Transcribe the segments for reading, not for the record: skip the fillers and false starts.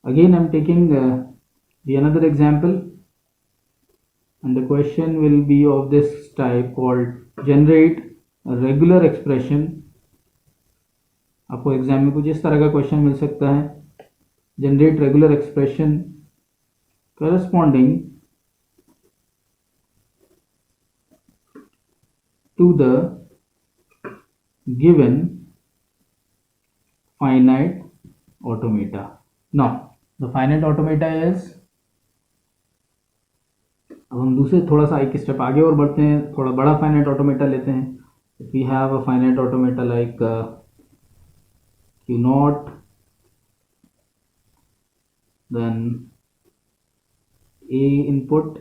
Again I'm taking the another example, and the question will be of this type called generate a regular expression. आपको exam में कुछ इस तरह का question मिल सकता है, generate regular expression corresponding to the given finite automata. Now the finite automata is, अब हम दूसरे थोड़ा सा एक स्टेप आगे और बढ़ते हैं, थोड़ा बड़ा फाइनाइट ऑटोमेटा लेते हैं. We have a finite automata like Q0, then A input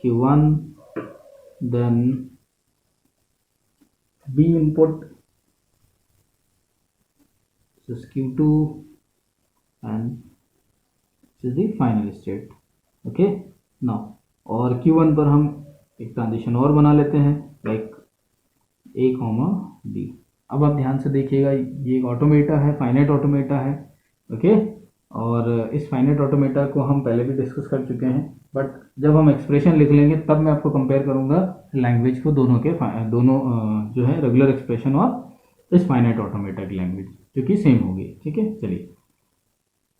Q1, then B input, this is Q2, and this is the final state. Okay, now और Q1 पर हम एक ट्रांजिशन और बना लेते हैं लाइक A, B. अब आप ध्यान से देखिएगा, ये एक ऑटोमेटा है, फाइनाइट ऑटोमेटा है. ओके, और इस फाइनाइट ऑटोमेटा को हम पहले भी डिस्कस कर चुके हैं, बट जब हम एक्सप्रेशन लिख लेंगे तब मैं आपको कंपेयर करूंगा लैंग्वेज को, दोनों के दोनों जो है रेगुलर एक्सप्रेशन और इस फाइनाइट ऑटोमेटा की लैंग्वेज, जो कि सेम होगी. ठीक है, चलिए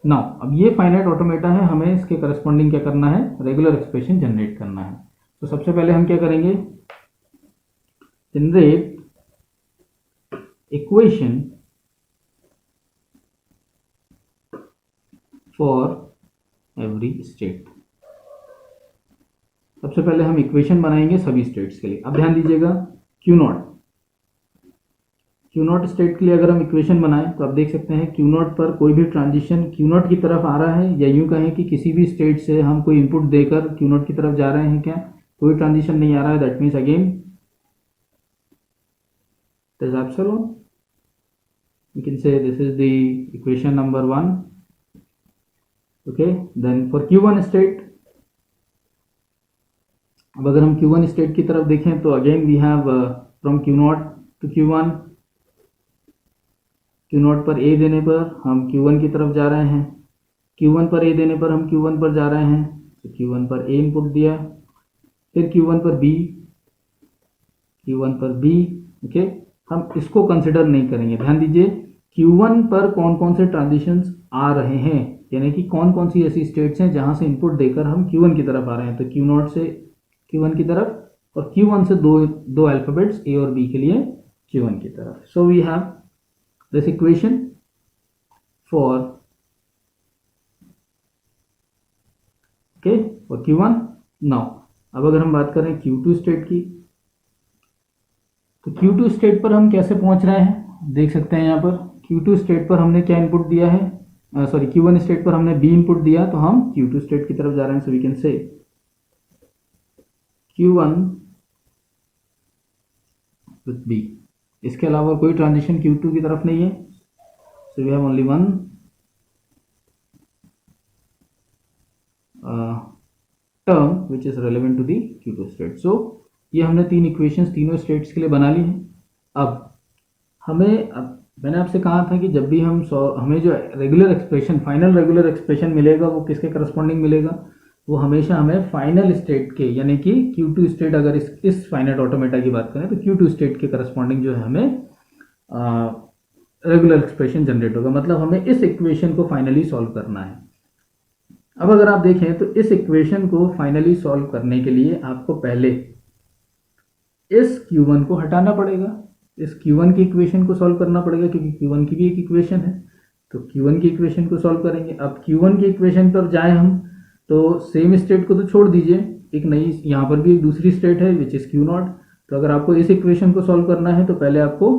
नाउ अब ये फाइनाइट ऑटोमेटा है, हमें इसके करस्पॉन्डिंग क्या करना है, रेगुलर एक्सप्रेशन जनरेट करना है. तो सबसे पहले हम क्या करेंगे, generate equation for every state. सबसे पहले हम इक्वेशन बनाएंगे सभी स्टेट्स के लिए. अब ध्यान दीजिएगा, Q0 स्टेट के लिए अगर हम इक्वेशन बनाएं तो आप देख सकते हैं Q0 पर कोई भी ट्रांजिशन Q0 की तरफ आ रहा है, या यूं कहें कि किसी भी स्टेट से हम कोई इनपुट देकर Q0 की तरफ जा रहे हैं क्या, कोई ट्रांजिशन नहीं आ रहा है. That means again this epsilon, you can say this is the equation number 1. okay, then for Q1 state, अब अगर हम Q1 स्टेट की तरफ देखें तो again we have from Q0 to Q1, Q0 पर A देने पर हम Q1 की तरफ जा रहे हैं, Q1 पर A देने पर हम Q1 पर जा रहे हैं. तो Q1 पर A इनपुट दिया, फिर Q1 पर B, Q1 पर B. ओके, हम इसको कंसिडर नहीं करेंगे. ध्यान दीजिए, Q1 पर कौन कौन से ट्रांजिशंस आ रहे हैं, यानी कि कौन कौन सी ऐसी स्टेट्स हैं जहां से इनपुट देकर हम Q1 की तरफ आ रहे हैं. तो Q0 से Q1 की तरफ, और Q1 से दो अल्फाबेट्स A और B के लिए Q1 की तरफ. So we have this equation for for Q1. Now अब अगर हम बात करें Q2 स्टेट की, तो Q2 स्टेट पर हम कैसे पहुंच रहे हैं, देख सकते हैं यहाँ पर Q2 स्टेट पर हमने क्या इनपुट दिया है, सॉरी Q1 स्टेट पर हमने B इनपुट दिया, तो हम Q2 स्टेट की तरफ जा रहे हैं. सो we can say Q1 with B. इसके अलावा कोई ट्रांजिशन Q2 की तरफ नहीं है. So we have only one term which is relevant to the Q2 state. So ये हमने तीन इक्वेशंस तीनों स्टेट्स के लिए बना ली हैं. अब मैंने आपसे कहा था कि जब भी हमें जो regular expression, final regular expression मिलेगा, वो किसके करस्पॉन्डिंग मिलेगा, वो हमेशा हमें फाइनल स्टेट के, यानी कि Q2 स्टेट, अगर इस फाइनाइट ऑटोमेटा की बात करें तो Q2 स्टेट के करस्पॉन्डिंग जो है हमें रेगुलर एक्सप्रेशन जनरेट होगा. मतलब हमें इस इक्वेशन को फाइनली सॉल्व करना है. अब अगर आप देखें तो इस इक्वेशन को फाइनली सॉल्व करने के लिए आपको पहले इस Q1 को हटाना पड़ेगा, इस Q1 की इक्वेशन को सॉल्व करना पड़ेगा, क्योंकि Q1 की भी एक इक्वेशन है. तो Q1 की इक्वेशन को सॉल्व करेंगे. अब Q1 की इक्वेशन पर जाए हम, तो सेम स्टेट को तो छोड़ दीजिए, एक नई यहाँ पर भी एक दूसरी स्टेट है विच इज Q0. तो अगर आपको इस इक्वेशन को सॉल्व करना है तो पहले आपको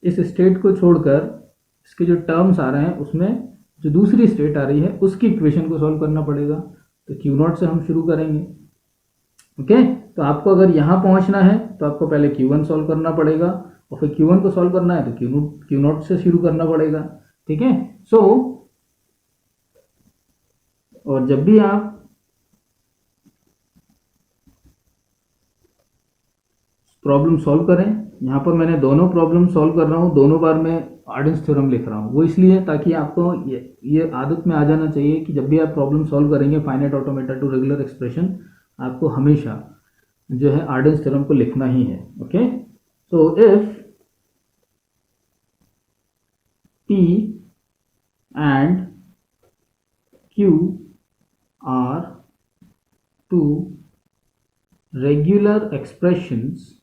इस स्टेट को छोड़कर इसके जो टर्म्स आ रहे हैं उसमें जो दूसरी स्टेट आ रही है उसकी इक्वेशन को सॉल्व करना पड़ेगा. तो Q0 से हम शुरू करेंगे. ओके, तो आपको अगर यहाँ पहुँचना है तो आपको पहले Q1 सॉल्व करना पड़ेगा, और फिर Q1 को सॉल्व करना है तो Q0 से शुरू करना पड़ेगा. ठीक है. सो और जब भी आप प्रॉब्लम सॉल्व करें। यहाँ पर मैंने दोनों प्रॉब्लम सॉल्व कर रहा हूँ, दोनों बार मैं आर्डेंस थ्योरम लिख रहा हूँ। वो इसलिए ताकि आपको ये आदत में आ जाना चाहिए कि जब भी आप प्रॉब्लम सॉल्व करेंगे finite automata to regular expression, आपको हमेशा जो है आर्डेंस थ्योरम को लिखना ही है। Okay, so if P and Q are two regular expressions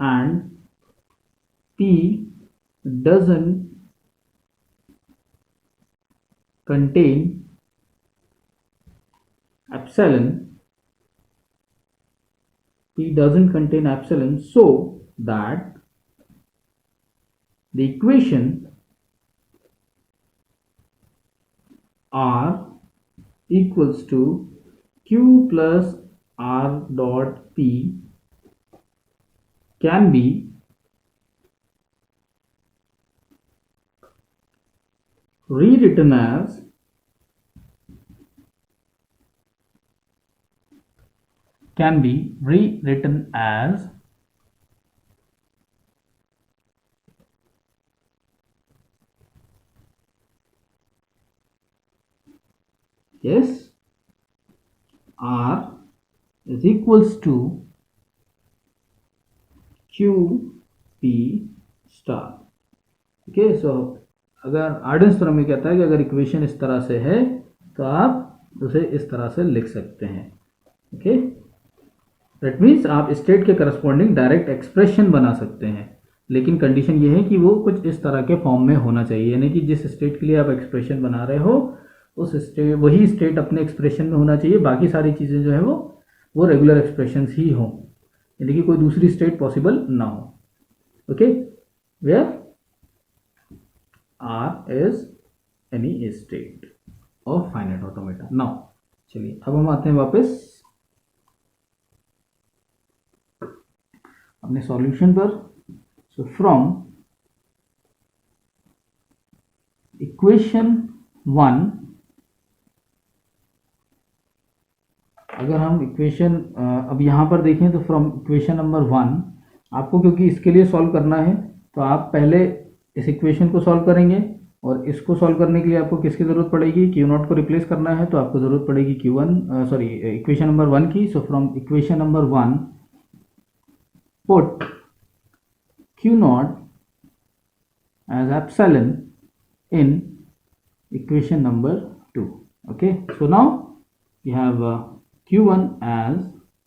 and P doesn't contain epsilon, so that the equation R equals to Q plus R dot P can be rewritten as yes, R is equals to Q P star। Okay, so अगर Arden's theorem में कहता है कि अगर equation इस तरह से है तो आप उसे इस तरह से लिख सकते हैं। ओके, दैट मीन्स आप स्टेट के करस्पॉन्डिंग डायरेक्ट एक्सप्रेशन बना सकते हैं, लेकिन कंडीशन ये है कि वो कुछ इस तरह के फॉर्म में होना चाहिए, यानी कि जिस स्टेट के लिए आप एक्सप्रेशन बना रहे हो उस स्टेट, वही स्टेट अपने एक्सप्रेशन में होना चाहिए, बाकी सारी चीज़ें जो है वो रेगुलर एक्सप्रेशंस ही हों, यानी कि कोई दूसरी स्टेट पॉसिबल ना हो। Okay, where R is any state of finite automata। Now चलिए अब हम आते हैं वापस अपने सॉल्यूशन पर। सो फ्रॉम इक्वेशन 1, अगर हम इक्वेशन अब यहाँ पर देखें तो फ्रॉम इक्वेशन नंबर 1 आपको, क्योंकि इसके लिए सॉल्व करना है तो आप पहले इस इक्वेशन को सॉल्व करेंगे, और इसको सॉल्व करने के लिए आपको किसकी ज़रूरत पड़ेगी, क्यू नॉट को रिप्लेस करना है तो आपको ज़रूरत पड़ेगी इक्वेशन नंबर 1 की। So from equation number 1 put Q not as epsilon in equation number 2। Okay, so now you have Q1 एज,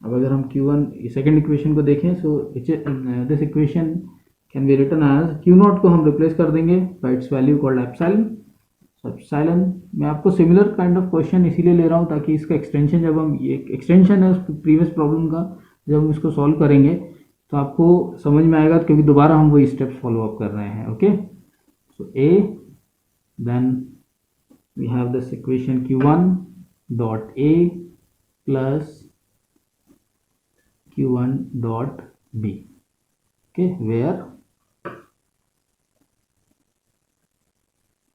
अब अगर हम Q1 सेकेंड इक्वेशन को देखें, so this equation can be written as Q not को हम replace कर देंगे by its value called epsilon. So epsilon, मैं आपको सिमिलर काइंड ऑफ क्वेश्चन इसीलिए ले रहा हूँ ताकि इसका एक्सटेंशन, जब हम ये एक्सटेंशन है उस प्रीवियस प्रॉब्लम का, जब हम इसको सॉल्व करेंगे तो आपको समझ में आएगा, क्योंकि दोबारा हम वही स्टेप्स फॉलो अप कर रहे हैं। Okay, so A, then we have this equation Q1 dot A plus Q1 dot B, okay, where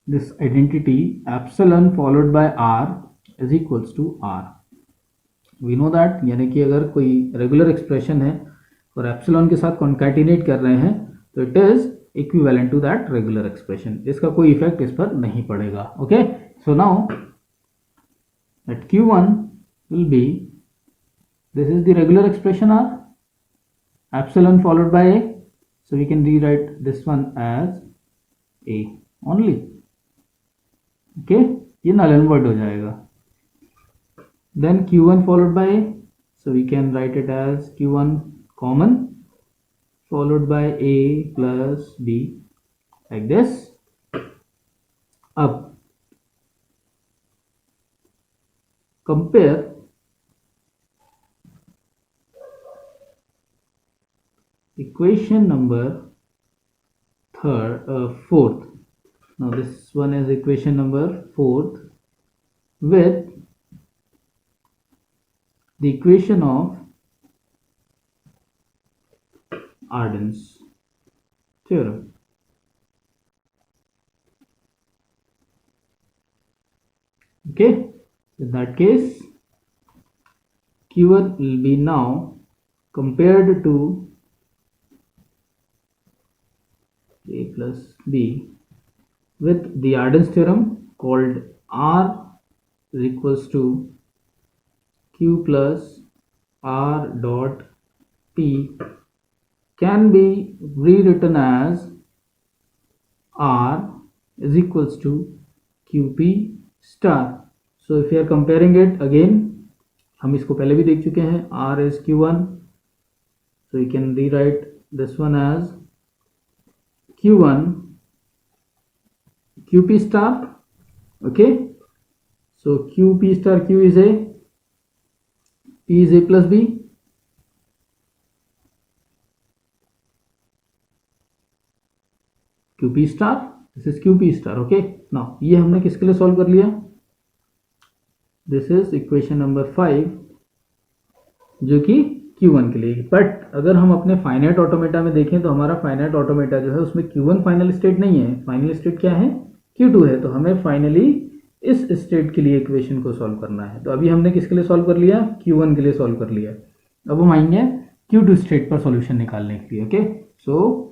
this identity epsilon followed by R is equals to R। we know that, यानी कि अगर कोई regular expression है और epsilon के साथ concatenate कर रहे हैं तो it is equivalent to that regular expression, इसका कोई इफेक्ट इस पर नहीं पड़ेगा। Okay, so now at Q1 will be, this is the regular expression R, epsilon followed by A, so we can rewrite this one as A only। okay, ये null and void हो जाएगा। then Q1 followed by A, so we can write it as Q1 common followed by A plus B, like this। अब compare equation number 4th, now this one is equation number 4th with the equation of Arden's theorem। Okay, in that case Q1 will be now compared to A plus B with the Arden's theorem called R is equals to Q plus R dot P can be rewritten as R is equals to QP star. So if you are comparing it again, हम इसको पहले भी देख चुके हैं, R is Q1, so you can rewrite this one as Q1 QP star. Okay, so QP star, Q is A, P is A plus B, QP star, this is QP star. Okay, now ये हमने किसके लिए solve कर लिया, this is equation number 5 जो कि Q1 के लिए। बट अगर हम अपने फाइनाइट ऑटोमेटा में देखें तो हमारा फाइनाइट ऑटोमेटा जो है उसमें Q1 फाइनल स्टेट नहीं है, फाइनल स्टेट क्या है, Q2 है। तो हमें फाइनली इस स्टेट के लिए इक्वेशन को सॉल्व करना है। तो अभी हमने किसके लिए सॉल्व कर लिया, Q1 के लिए सॉल्व कर लिया। अब हम आएंगे Q2 स्टेट पर सॉल्यूशन निकालने के लिए। Okay, so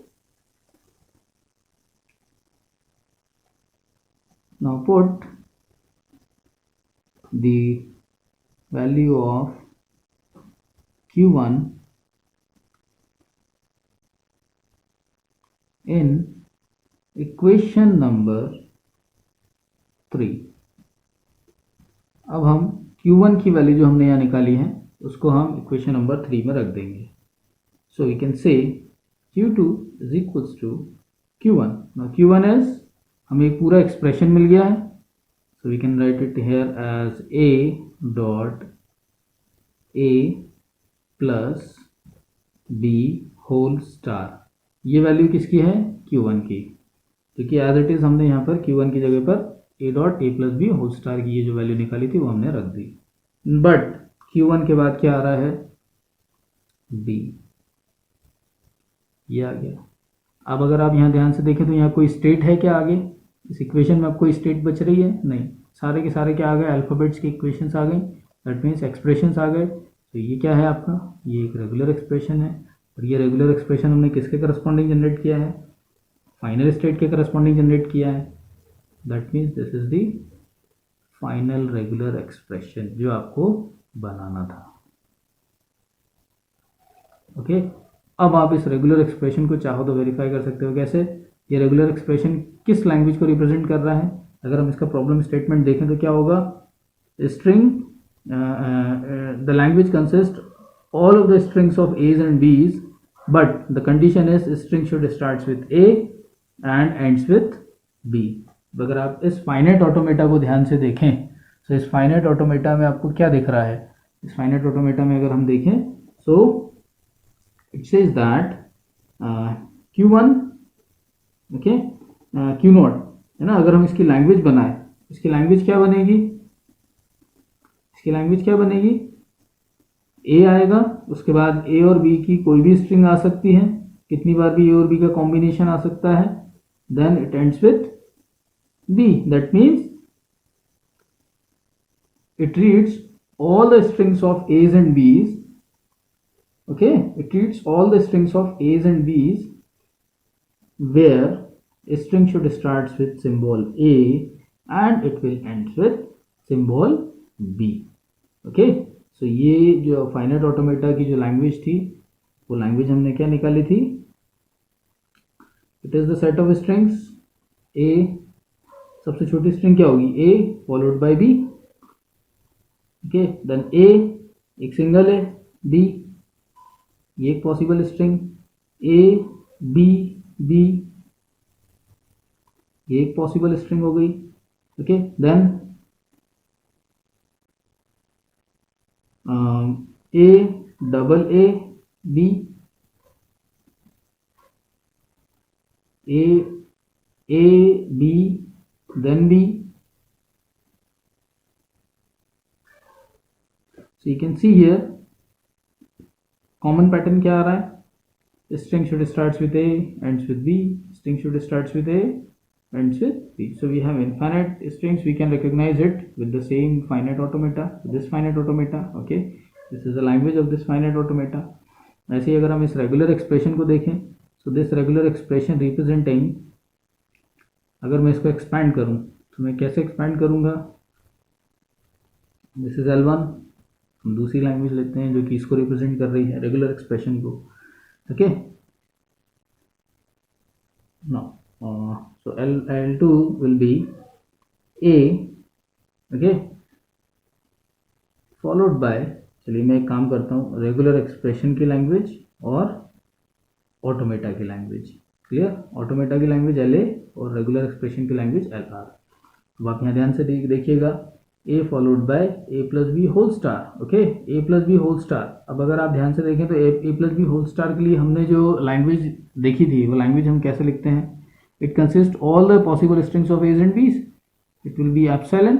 now put the value of Q1 in equation number 3। अब हम Q1 की वैल्यू जो हमने यहाँ निकाली है उसको हम इक्वेशन नंबर 3 में रख देंगे। सो we can say Q2 is equals to Q1। now Q1 is, हमें एक पूरा एक्सप्रेशन मिल गया है, so we can write it here as A dot A plus B whole star. ये वैल्यू किसकी है, Q1 की, क्योंकि एज इट इज हमने यहाँ पर Q1 की जगह पर A dot A plus B whole star की ये जो वैल्यू निकाली थी वो हमने रख दी। बट Q1 के बाद क्या आ रहा है, B, ये आ गया। अब अगर आप यहाँ ध्यान से देखें तो यहाँ कोई स्टेट है क्या आगे, इस इक्वेशन में अब कोई स्टेट बच रही है, नहीं, सारे के सारे क्या आ गए, अल्फ़ाबेट्स की इक्वेशंस आ गई, दैट मीन्स एक्सप्रेशंस आ गए। तो ये क्या है आपका, ये एक रेगुलर एक्सप्रेशन है, और ये रेगुलर एक्सप्रेशन हमने किसके करस्पॉन्डिंग जनरेट किया है, फाइनल स्टेट के करस्पॉन्डिंग जनरेट किया है। That means this is the final regular expression जो आपको बनाना था। ओके, अब आप इस रेगुलर एक्सप्रेशन को चाहो तो वेरीफाई कर सकते हो। कैसे, ये रेगुलर एक्सप्रेशन किस लैंग्वेज को रिप्रेजेंट कर रहा है। अगर हम इसका प्रॉब्लम स्टेटमेंट देखें तो क्या होगा, string the language consist all of the strings of A's and B's, but the condition is string should starts with A and ends with B. अगर आप इस फाइनाइट ऑटोमेटा को ध्यान से देखें तो इस फाइनाइट ऑटोमेटा में आपको क्या दिख रहा है, इस फाइनाइट ऑटोमेटा में अगर हम देखें सो it says that Q1 okay Q not है ना। अगर हम इसकी लैंग्वेज बनाए, इसकी लैंग्वेज क्या बनेगी, इसकी लैंग्वेज क्या बनेगी, A आएगा, उसके बाद A और B की कोई भी स्ट्रिंग आ सकती है, कितनी बार भी A और B का कॉम्बिनेशन आ सकता है, then it ends with B, that means it reads all the strings of A's and B's, okay, it reads all the strings of A's and B's where a string should starts with symbol A and it will end with symbol B. okay, so ये जो finite automata की जो language थी वो language हमने क्या निकाली थी, it is the set of strings A, सबसे छोटी स्ट्रिंग क्या होगी A followed by B, okay, then A एक सिंगल है, B ये एक possible string, A B B ये एक पॉसिबल स्ट्रिंग हो गई, okay, then A double A B, A B then B, so you can see here common pattern क्या आ रहा है, string should starts with A ends with B, string should starts with A ends with p. So we have infinite strings. We can recognize it with the same finite automata. This finite automata, okay, this is the language of this finite automata. ऐसे ही अगर हम इस regular expression को देखें, so this regular expression representing, अगर मैं इसको expand करूं तो मैं कैसे एक्सपैंड करूंगा? This is L1. हम दूसरी लैंग्वेज लेते हैं जो कि इसको रिप्रेजेंट कर रही है, रेगुलर एक्सप्रेशन को. Okay, no, so L2 will be A, okay, followed by, चलिए मैं एक काम करता हूँ, रेगुलर एक्सप्रेशन की लैंग्वेज और ऑटोमेटा की लैंग्वेज. क्लियर? ऑटोमेटा की लैंग्वेज LA और रेगुलर एक्सप्रेशन की लैंग्वेज LR. अब आप यहाँ ध्यान से देखिएगा, A followed by A plus B whole star. Okay, A plus B whole star. अब अगर आप ध्यान से देखें तो A plus B whole star के लिए हमने जो लैंग्वेज देखी थी वो लैंग्वेज हम कैसे लिखते हैं? It consist all the possible strings of A's and B's. It will be epsilon.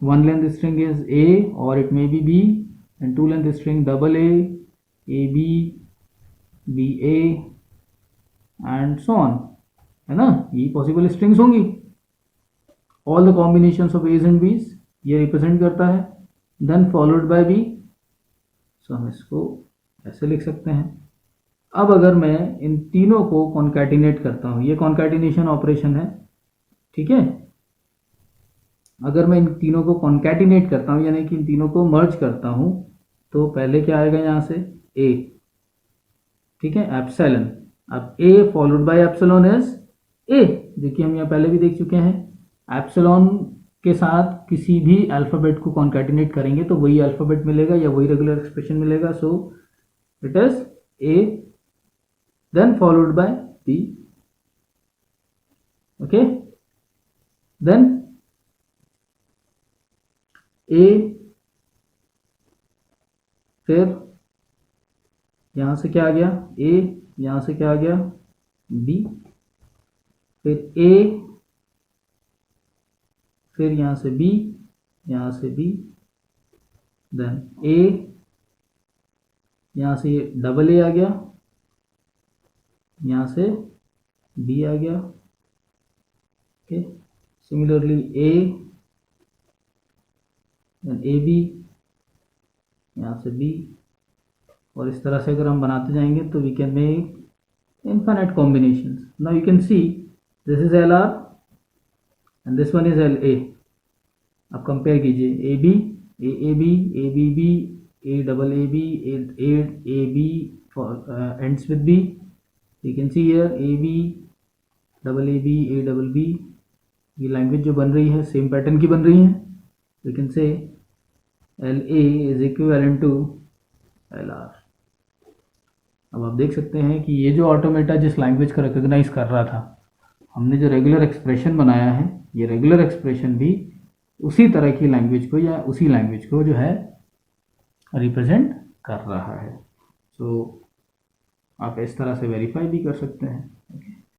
One length string is A और it may be B, and two length string double A, AB, BA and so on, है ना? ये possible strings होंगी. All the combinations of A's and B's ये represent करता है. Then followed by B. So हम इसको ऐसे लिख सकते हैं. अब अगर मैं इन तीनों को कॉन्कैटिनेट करता हूँ, ये कॉन्कैटिनेशन ऑपरेशन है, ठीक है. अगर मैं इन तीनों को कॉन्कैटिनेट करता हूँ यानी कि इन तीनों को मर्ज करता हूँ, तो पहले क्या आएगा यहाँ से? A, ठीक है, एप्सिलॉन. अब A followed by epsilon is A, जो कि हम यहाँ पहले भी देख चुके हैं. एप्सिलॉन के साथ किसी भी अल्फ़ाबेट को कॉन्कैटिनेट करेंगे तो वही अल्फ़ाबेट मिलेगा या वही रेगुलर एक्सप्रेशन मिलेगा. So it is A then followed by B. Okay, then A, फिर यहां से क्या आ गया? A, यहां से क्या आ गया? B, फिर A, फिर यहां से B, यहां से B, देन A, यहां से डबल A आ गया, यहां से B आ गया. Okay, similarly A, then AB, यहाँ से B, और इस तरह से अगर हम बनाते जाएंगे तो we can make infinite combinations. Now you can see this is LR and this one is LA. आप कंपेयर कीजिए, AB, AAB, ABB, AAAB, AB ends with B. You can see here AB, AAB, ABB. ये language जो बन रही है same pattern की बन रही है. You can say LA is equivalent to LR. अब आप देख सकते हैं कि ये जो ऑटोमेटा जिस लैंग्वेज को रिकॉग्नाइज कर रहा था, हमने जो रेगुलर एक्सप्रेशन बनाया है, ये रेगुलर एक्सप्रेशन भी उसी तरह की लैंग्वेज को या उसी लैंग्वेज को जो है रिप्रेजेंट कर रहा है. सो आप इस तरह से वेरीफाई भी कर सकते हैं.